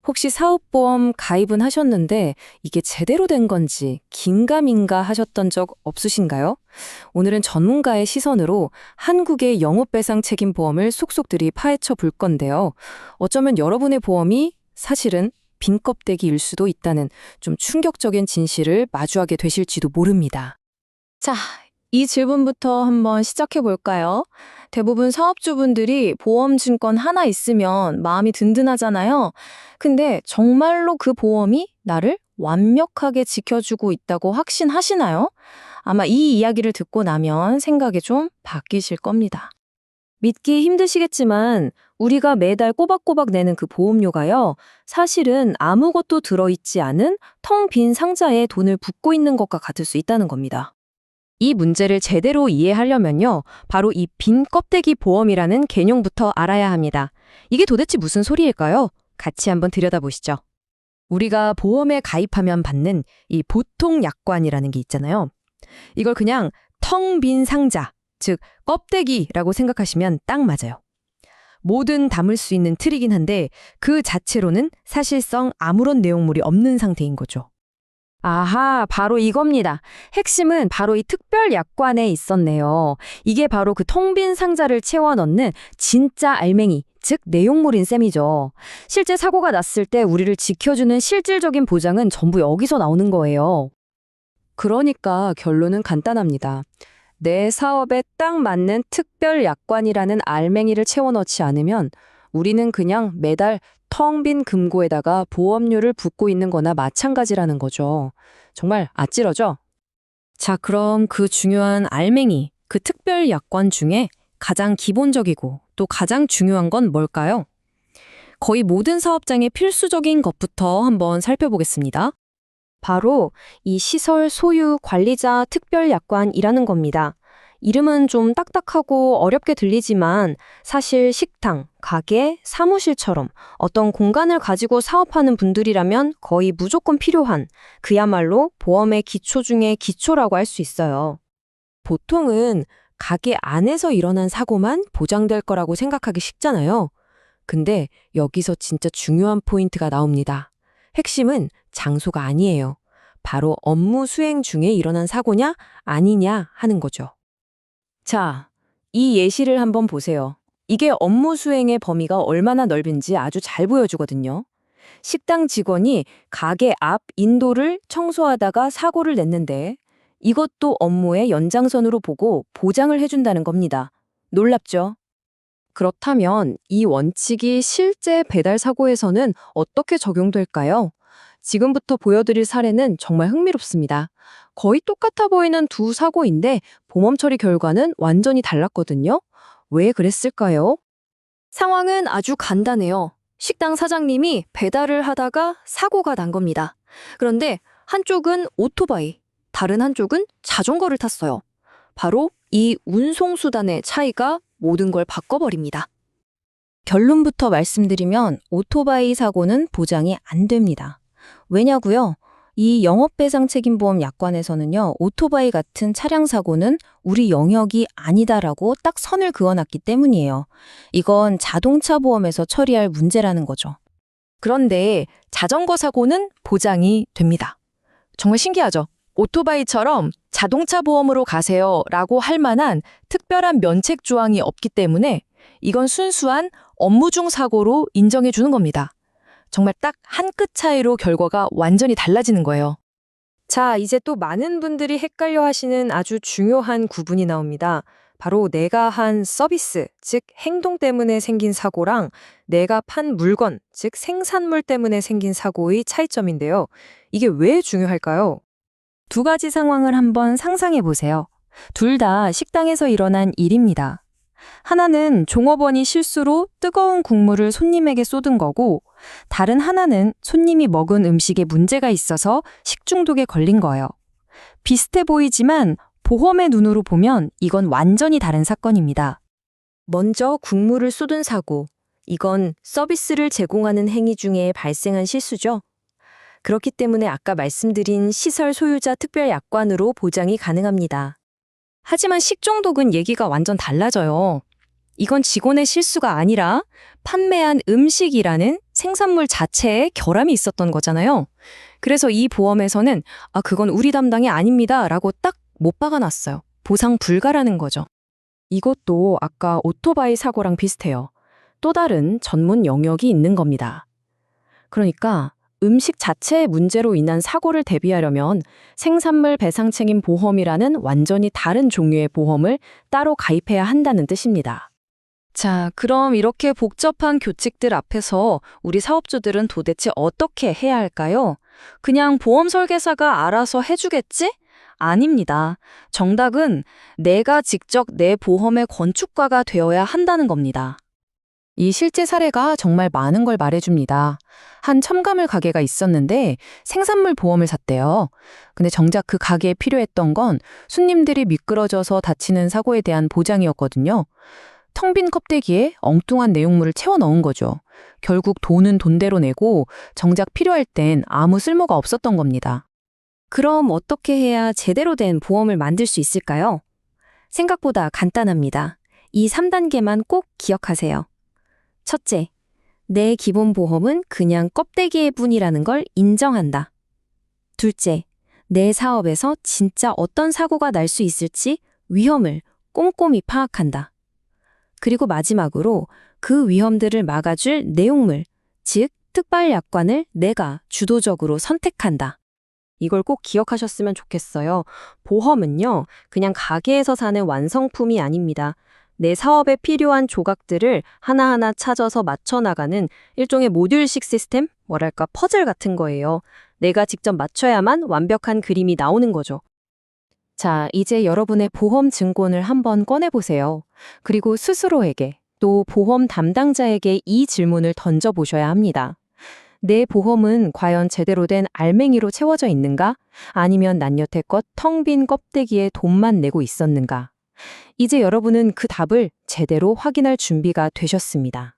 혹시 사업보험 가입은 하셨는데 이게 제대로 된 건지 긴가민가 하셨던 적 없으신가요? 오늘은 전문가의 시선으로 한국의 영업배상 책임 보험을 속속들이 파헤쳐 볼 건데요. 어쩌면 여러분의 보험이 사실은 빈 껍데기일 수도 있다는 좀 충격적인 진실을 마주하게 되실지도 모릅니다. 자, 이 질문부터 한번 시작해 볼까요? 대부분 사업주분들이 보험 증권 하나 있으면 마음이 든든하잖아요. 근데 정말로 그 보험이 나를 완벽하게 지켜주고 있다고 확신하시나요? 아마 이 이야기를 듣고 나면 생각이 좀 바뀌실 겁니다. 믿기 힘드시겠지만 우리가 매달 꼬박꼬박 내는 그 보험료가요, 사실은 아무것도 들어있지 않은 텅 빈 상자에 돈을 붓고 있는 것과 같을 수 있다는 겁니다. 이 문제를 제대로 이해하려면요, 바로 이 빈 껍데기 보험이라는 개념부터 알아야 합니다. 이게 도대체 무슨 소리일까요? 같이 한번 들여다보시죠. 우리가 보험에 가입하면 받는 이 보통 약관이라는 게 있잖아요. 이걸 그냥 텅 빈 상자, 즉 껍데기라고 생각하시면 딱 맞아요. 뭐든 담을 수 있는 틀이긴 한데 그 자체로는 사실상 아무런 내용물이 없는 상태인 거죠. 아하, 바로 이겁니다. 핵심은 바로 이 특별 약관에 있었네요. 이게 바로 그 텅 빈 상자를 채워 넣는 진짜 알맹이, 즉 내용물인 셈이죠. 실제 사고가 났을 때 우리를 지켜주는 실질적인 보장은 전부 여기서 나오는 거예요. 그러니까 결론은 간단합니다. 내 사업에 딱 맞는 특별 약관이라는 알맹이를 채워 넣지 않으면 우리는 그냥 매달 텅 빈 금고에다가 보험료를 붓고 있는 거나 마찬가지라는 거죠. 정말 아찔하죠? 자, 그럼 그 중요한 알맹이, 그 특별 약관 중에 가장 기본적이고 또 가장 중요한 건 뭘까요? 거의 모든 사업장의 필수적인 것부터 한번 살펴보겠습니다. 바로 이 시설 소유 관리자 특별 약관이라는 겁니다. 이름은 좀 딱딱하고 어렵게 들리지만 사실 식당, 가게, 사무실처럼 어떤 공간을 가지고 사업하는 분들이라면 거의 무조건 필요한 그야말로 보험의 기초 중에 기초라고 할 수 있어요. 보통은 가게 안에서 일어난 사고만 보장될 거라고 생각하기 쉽잖아요. 근데 여기서 진짜 중요한 포인트가 나옵니다. 핵심은 장소가 아니에요. 바로 업무 수행 중에 일어난 사고냐 아니냐 하는 거죠. 자, 이 예시를 한번 보세요. 이게 업무 수행의 범위가 얼마나 넓은지 아주 잘 보여주거든요. 식당 직원이 가게 앞 인도를 청소하다가 사고를 냈는데 이것도 업무의 연장선으로 보고 보장을 해준다는 겁니다. 놀랍죠? 그렇다면 이 원칙이 실제 배달 사고에서는 어떻게 적용될까요? 지금부터 보여드릴 사례는 정말 흥미롭습니다. 거의 똑같아 보이는 두 사고인데 보험 처리 결과는 완전히 달랐거든요. 왜 그랬을까요? 상황은 아주 간단해요. 식당 사장님이 배달을 하다가 사고가 난 겁니다. 그런데 한쪽은 오토바이, 다른 한쪽은 자전거를 탔어요. 바로 이 운송수단의 차이가 모든 걸 바꿔버립니다. 결론부터 말씀드리면 오토바이 사고는 보장이 안 됩니다. 왜냐고요? 이 영업배상 책임보험 약관에서는요, 오토바이 같은 차량 사고는 우리 영역이 아니다라고 딱 선을 그어놨기 때문이에요. 이건 자동차 보험에서 처리할 문제라는 거죠. 그런데 자전거 사고는 보장이 됩니다. 정말 신기하죠? 오토바이처럼 자동차 보험으로 가세요 라고 할 만한 특별한 면책 조항이 없기 때문에 이건 순수한 업무 중 사고로 인정해 주는 겁니다. 정말 딱 한 끗 차이로 결과가 완전히 달라지는 거예요. 자, 이제 또 많은 분들이 헷갈려 하시는 아주 중요한 구분이 나옵니다. 바로 내가 한 서비스, 즉 행동 때문에 생긴 사고랑 내가 판 물건, 즉 생산물 때문에 생긴 사고의 차이점인데요. 이게 왜 중요할까요? 두 가지 상황을 한번 상상해 보세요. 둘 다 식당에서 일어난 일입니다. 하나는 종업원이 실수로 뜨거운 국물을 손님에게 쏟은 거고, 다른 하나는 손님이 먹은 음식에 문제가 있어서 식중독에 걸린 거예요. 비슷해 보이지만 보험의 눈으로 보면 이건 완전히 다른 사건입니다. 먼저 국물을 쏟은 사고, 이건 서비스를 제공하는 행위 중에 발생한 실수죠. 그렇기 때문에 아까 말씀드린 시설 소유자 특별 약관으로 보장이 가능합니다. 하지만 식중독은 얘기가 완전 달라져요. 이건 직원의 실수가 아니라 판매한 음식이라는 생산물 자체에 결함이 있었던 거잖아요. 그래서 이 보험에서는 그건 우리 담당이 아닙니다 라고 딱 못 박아놨어요. 보상 불가라는 거죠. 이것도 아까 오토바이 사고랑 비슷해요. 또 다른 전문 영역이 있는 겁니다. 그러니까 음식 자체의 문제로 인한 사고를 대비하려면 생산물 배상 책임 보험이라는 완전히 다른 종류의 보험을 따로 가입해야 한다는 뜻입니다. 자, 그럼 이렇게 복잡한 규칙들 앞에서 우리 사업주들은 도대체 어떻게 해야 할까요? 그냥 보험 설계사가 알아서 해주겠지? 아닙니다. 정답은 내가 직접 내 보험의 건축가가 되어야 한다는 겁니다. 이 실제 사례가 정말 많은 걸 말해줍니다. 한 첨가물 가게가 있었는데 생산물 보험을 샀대요. 근데 정작 그 가게에 필요했던 건 손님들이 미끄러져서 다치는 사고에 대한 보장이었거든요. 텅 빈 껍데기에 엉뚱한 내용물을 채워 넣은 거죠. 결국 돈은 돈대로 내고 정작 필요할 땐 아무 쓸모가 없었던 겁니다. 그럼 어떻게 해야 제대로 된 보험을 만들 수 있을까요? 생각보다 간단합니다. 이 3단계만 꼭 기억하세요. 첫째, 내 기본 보험은 그냥 껍데기의 뿐이라는 걸 인정한다. 둘째, 내 사업에서 진짜 어떤 사고가 날 수 있을지 위험을 꼼꼼히 파악한다. 그리고 마지막으로 그 위험들을 막아줄 내용물, 즉 특발약관을 내가 주도적으로 선택한다. 이걸 꼭 기억하셨으면 좋겠어요. 보험은요, 그냥 가게에서 사는 완성품이 아닙니다. 내 사업에 필요한 조각들을 하나하나 찾아서 맞춰나가는 일종의 모듈식 시스템? 뭐랄까 퍼즐 같은 거예요. 내가 직접 맞춰야만 완벽한 그림이 나오는 거죠. 자, 이제 여러분의 보험 증권을 한번 꺼내보세요. 그리고 스스로에게 또 보험 담당자에게 이 질문을 던져보셔야 합니다. 내 보험은 과연 제대로 된 알맹이로 채워져 있는가? 아니면 난 여태껏 텅 빈 껍데기에 돈만 내고 있었는가? 이제 여러분은 그 답을 제대로 확인할 준비가 되셨습니다.